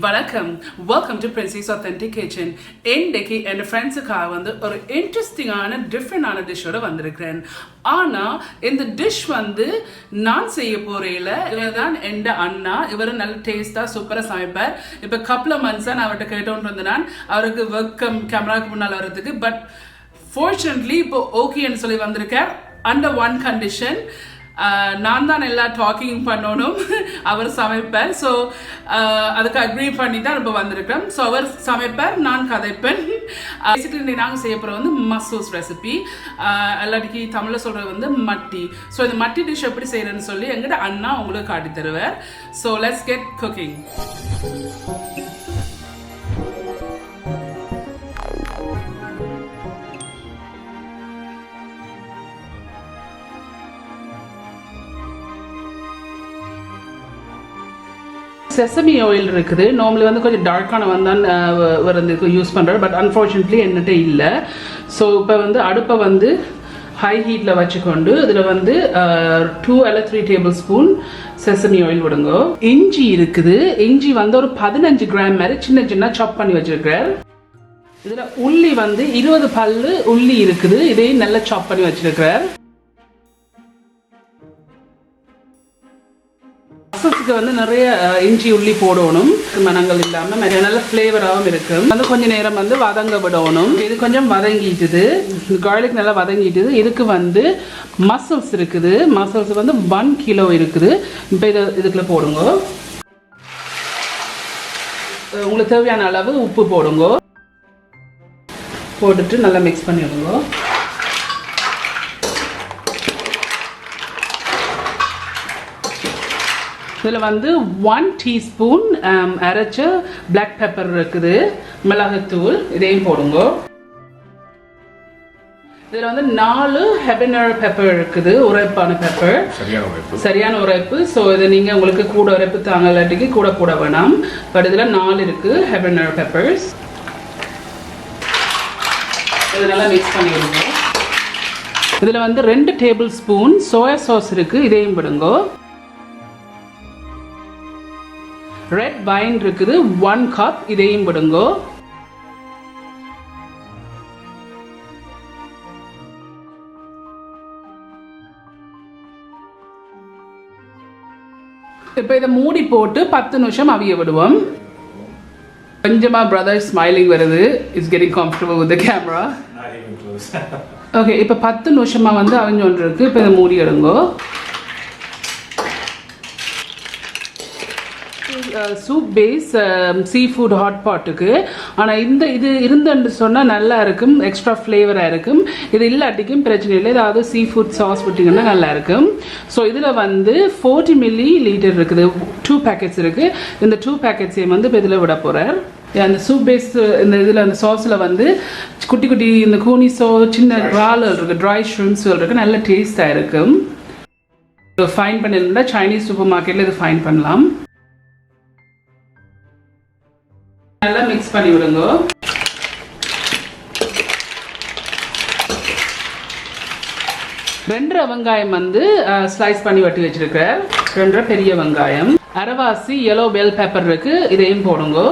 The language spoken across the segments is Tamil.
வணக்கம், welcome to princess authentic kitchen. இன்றைக்கு என் ஃப்ரெண்ட்ஸுக்காக வந்து ஒரு இன்ட்ரெஸ்டிங்கான டிஃப்ரெண்டான டிஷ்ஷோட வந்திருக்கிறேன். ஆனால் இந்த டிஷ் வந்து நான் செய்ய போறையில் இவர் தான் என் அண்ணா. இவர் நல்ல டேஸ்ட்டாக சூப்பராக சமைப்பார். இப்போ கப்பல் ஆஃப் மந்த்ஸாக நான் அவர்கிட்ட கேட்டோன்னு வந்து நான் அவருக்கு வெல்கம் கேமராவுக்கு முன்னால் வர்றதுக்கு. பட் ஃபார்ச்சுனேட்லி இப்போ ஓகேன்னு சொல்லி வந்திருக்கேன். அண்டர் ஒன் கண்டிஷன், நான் தான் எல்லா டாக்கிங் பண்ணணும், அவர் சமைப்பார். ஸோ அதுக்கு அக்ரி பண்ணி தான் இப்போ வந்திருக்கிறேன். ஸோ அவர் சமைப்பார், நான் கதைப்பேன். பேசிக்கலி நாங்கள் செய்ய போகிற வந்து மசூஸ் ரெசிபி, எல்லாட்டிக்கு தமிழில் சொல்கிறது வந்து மட்டி. ஸோ இந்த மட்டி டிஷ் எப்படி செய்கிறேன்னு சொல்லி எங்கிட்ட அண்ணா உங்களுக்கு காட்டி தருவார். So let's get cooking. Sesame oil இருக்குது. நார்மலி வந்து கொஞ்சம் டார்க்கான வந்தான் வரதுக்கு யூஸ் பண்ணுறேன். பட் அன்ஃபார்ச்சுனேட்லி என்கிட்ட இல்லை. ஸோ இப்போ வந்து அடுப்பை வந்து ஹை ஹீட்டில் வச்சுக்கொண்டு இதில் வந்து 2 அல்ல 3 டேபிள் ஸ்பூன் செசமி ஆயில் விடுங்க. இஞ்சி இருக்குது. இஞ்சி வந்து ஒரு 15 கிராம் மாதிரி சின்ன சின்ன சாப் பண்ணி வச்சுருக்கிறேன். இதில் உள்ளி வந்து 20 பல்லு உள்ளி இருக்குது. இதையும் நல்லா சாப் பண்ணி வச்சுருக்கிறேன். மசூஸுக்கு வந்து நிறைய இஞ்சி உள்ளி போடணும், மணங்கள் இல்லாமல் நிறைய நல்ல ஃப்ளேவராகவும் இருக்கும். வந்து கொஞ்சம் நேரம் வந்து வதங்க விடணும். இது கொஞ்சம் வதங்கிட்டுது, கார்லிக் நல்லா வதங்கிட்டுது. இதுக்கு வந்து மசூஸ் இருக்குது. மசூஸ் வந்து 1 கிலோ இருக்குது. இப்போ இதுக்குள்ள போடுங்க. உங்களுக்கு தேவையான அளவு உப்பு போடுங்க. போட்டுட்டு நல்லா மிக்ஸ் பண்ணிடுங்க. இதில் வந்து 1 டீஸ்பூன் அரைச்ச பிளாக் பெப்பர் இருக்குது, மிளகுத்தூள், இதையும் போடுங்க. இதில் வந்து 4 ஹெபனர் பெப்பர் இருக்குது, உரைப்பான பெப்பர், சரியான உரைப்பு. ஸோ இதை நீங்கள் உங்களுக்கு கூட உரைப்பு தாங்கலாட்டிக்கு கூட போட வேணாம். பட் இதில் 4 இருக்குது ஹெபனர் பெப்பர்ஸ். இதை நல்லா மிக்ஸ் பண்ணிடுங்க. இதில் வந்து 2 டேபிள் ஸ்பூன் சோயா சாஸ் இருக்குது, இதையும் விடுங்க. ரெட் வைன் இருக்குது 1 கப், இதையும் விடுங்க. இப்போ இதை மூடி போட்டு 10 நிமிஷம் அவிய விடுவோம். கொஞ்சமா பிரதர் ஸ்மைலிங் வருது. It's getting comfortable with the camera. Okay, இப்போ 10 நிமிஷமா வந்து அவிஞ்சோன்று இருக்கு. இப்போ இதை மூடி எடுங்க. Soup base seafood hot பாட்டுக்கு. ஆனால் இது இருந்துன்னு சொன்னால் நல்லா இருக்கும், எக்ஸ்ட்ரா ஃப்ளேவராக இருக்கும். இது இல்லாட்டிக்கும் பிரச்சனை இல்லை. ஏதாவது சீ ஃபுட் சாஸ் விட்டிங்கன்னா நல்லா இருக்கும். ஸோ இதில் வந்து 40 மில்லி லிட்டர் இருக்குது, 2 பேக்கெட்ஸ் இருக்குது. இந்த 2 பேக்கெட்ஸையும் வந்து இப்போ இதில் விட போகிறார். அந்த சூப் பேஸ் இந்த இதில் அந்த சாஸில் வந்து குட்டி குட்டி இந்த கூனிஸோ சின்ன ரால் இருக்குது, ட்ரை ஷ்ரிம்ஸ் இருக்குது, நல்ல டேஸ்ட்டாக இருக்கும். ஃபைன் பண்ணியிருந்தா சைனீஸ் சூப்பர் மார்க்கெட்டில் இது ஃபைன் பண்ணலாம். நல்லா மிக்ஸ் பண்ணி விடுங்க. ரெண்டரை வெங்காயம் வந்து ஸ்லைஸ் பண்ணி வெட்டி வச்சிருக்கிறேன். 2 பெரிய வெங்காயம். அரைவாசி yellow bell pepper இருக்கு, இதையும் போடுங்க.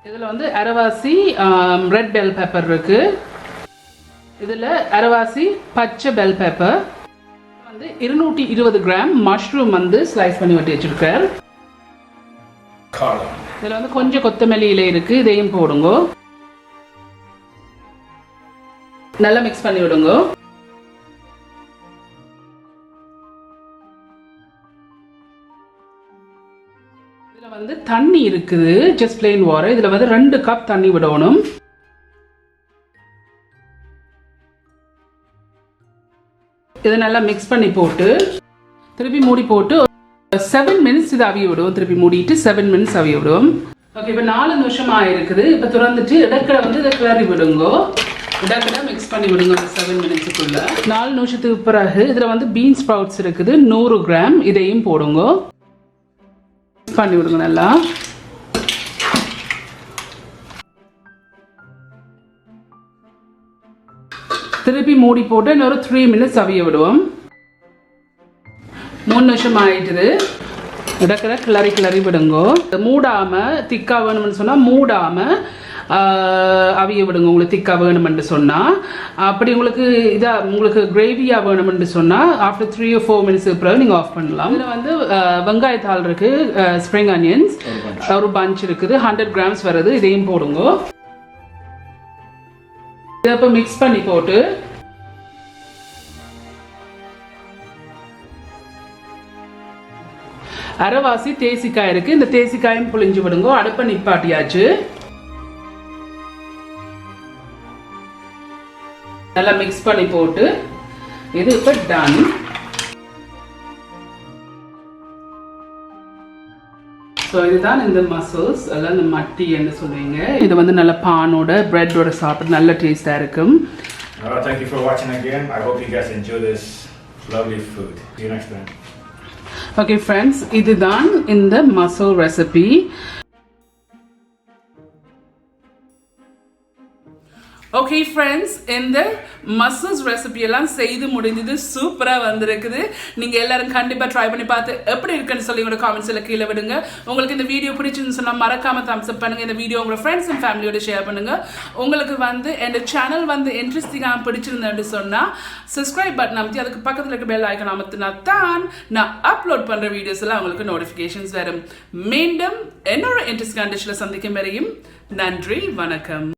இதில் வந்து அரைவாசி ரெட் பெல் பெப்பர் இருக்கு. இதில் அரைவாசி பச்சை பெல் பெப்பர் வந்து 220 கிராம் மஷ்ரூம் வந்து ஸ்லைஸ் பண்ணி வெட்டி வச்சிருக்கிறேன். இதில் வந்து கொஞ்சம் கொத்தமல்லி இலை இருக்கு, இதையும் போடுங்க. நல்லா மிக்ஸ் பண்ணி விடுங்க. இதில் வந்து தண்ணி இருக்குது, ஜஸ்ட் பிளெயின் வாட்டர். இதில் வந்து 2 கப் தண்ணி விடணும். இதை நல்லா மிக்ஸ் பண்ணி போட்டு திருப்பி மூடி போட்டு 7 மினிட்ஸ் இது அவிய விடுவோம். திருப்பி மூடிட்டு 7 மினிட்ஸ் அவிய விடுவோம். ஓகே, இப்போ 4 நிமிஷம் ஆயிருக்குது. இப்போ திறந்துட்டு இடக்கடை வந்து இதை கிளறி விடுங்க. இடக்கடை மிக்ஸ் பண்ணி விடுங்க 7 மினிட்ஸுக்குள்ள. 4 நிமிஷத்துக்கு பிறகு இதில் வந்து பீன்ஸ் ஸ்ப்ரவுட்ஸ் இருக்குது 100 கிராம், இதையும் போடுங்க. மிக்ஸ் பண்ணி விடுங்க நல்லா. திருப்பி மூடி போட்டு இன்னொரு 3 மினிட்ஸ் அவிய விடுவோம். 3 நிமிஷம் ஆயிட்டுது. இடக்கிற கிளறி விடுங்கோ. மூடாமல் திக்காக வேணும்னு சொன்னால் மூடாமல் அவிய விடுங்க. உங்களுக்கு திக்காக வேணுமென்று சொன்னால். அப்படி உங்களுக்கு உங்களுக்கு கிரேவியாக வேணுமென்று சொன்னால் ஆஃப்டர் 3 or 4 minutes பிறகு நீங்கள் ஆஃப் பண்ணலாம். இதில் வந்து வெங்காயத்தாள் இருக்குது, ஸ்ப்ரிங் ஆனியன்ஸ் ஒரு பஞ்ச் இருக்குது, 100 grams வருது. இதையும் போடுங்க. இதை இப்போ மிக்ஸ் பண்ணி போட்டு அரைவாசி தேசிக்காய் இருக்குது, இந்த தேசிக்காயும் புளிஞ்சு விடுங்க. அடுப்பை நிப்பாட்டியாச்சு. நல்லா மிக்ஸ் பண்ணி போட்டு இது இப்போ டன். ஸோ இதுதான் இந்த மசில்ஸ் எல்லாம் இந்த மட்டி என்ன சொல்லுவீங்க. இது வந்து நல்ல பானோட பிரெட்டோட சாப்பிட்டு நல்ல டேஸ்டாக இருக்கும். Thank you for watching again. I hope you guys enjoy this lovely food. See you next time. Okay friends, இதுதான் இந்த மசில் ரெசிபி. ஓகே ஃப்ரெண்ட்ஸ், இந்த மசில்ஸ் ரெசிபி எல்லாம் செய்து முடிஞ்சது. சூப்பராக வந்திருக்குது. நீங்கள் எல்லாரும் கண்டிப்பாக ட்ரை பண்ணி பார்த்து எப்படி இருக்குன்னு சொல்லி உங்களோட காமெண்ட்ஸில் கீழே விடுங்க. உங்களுக்கு இந்த வீடியோ பிடிச்சுன்னு சொன்னால் மறக்காமல் தம்ஸ் அப் பண்ணுங்கள். இந்த வீடியோ உங்களோட ஃப்ரெண்ட்ஸ் அண்ட் ஃபேமிலியோட ஷேர் பண்ணுங்கள். உங்களுக்கு வந்து என் சேனல் வந்து இன்ட்ரெஸ்டிங்காக பிடிச்சிருந்தேன்னு சொன்னால் சப்ஸ்கிரைப் பட்டன் அமைத்தி அதுக்கு பக்கத்தில் இருக்க பெல் ஐக்கன் அமைத்தினா தான் நான் அப்லோட் பண்ணுற வீடியோஸ் எல்லாம் உங்களுக்கு நோட்டிஃபிகேஷன்ஸ் வரும். மீண்டும் என்னோட இன்ட்ரெஸ்டிங் டிஷ்ஷில் சந்திக்கும் வரையும் நன்றி, வணக்கம்.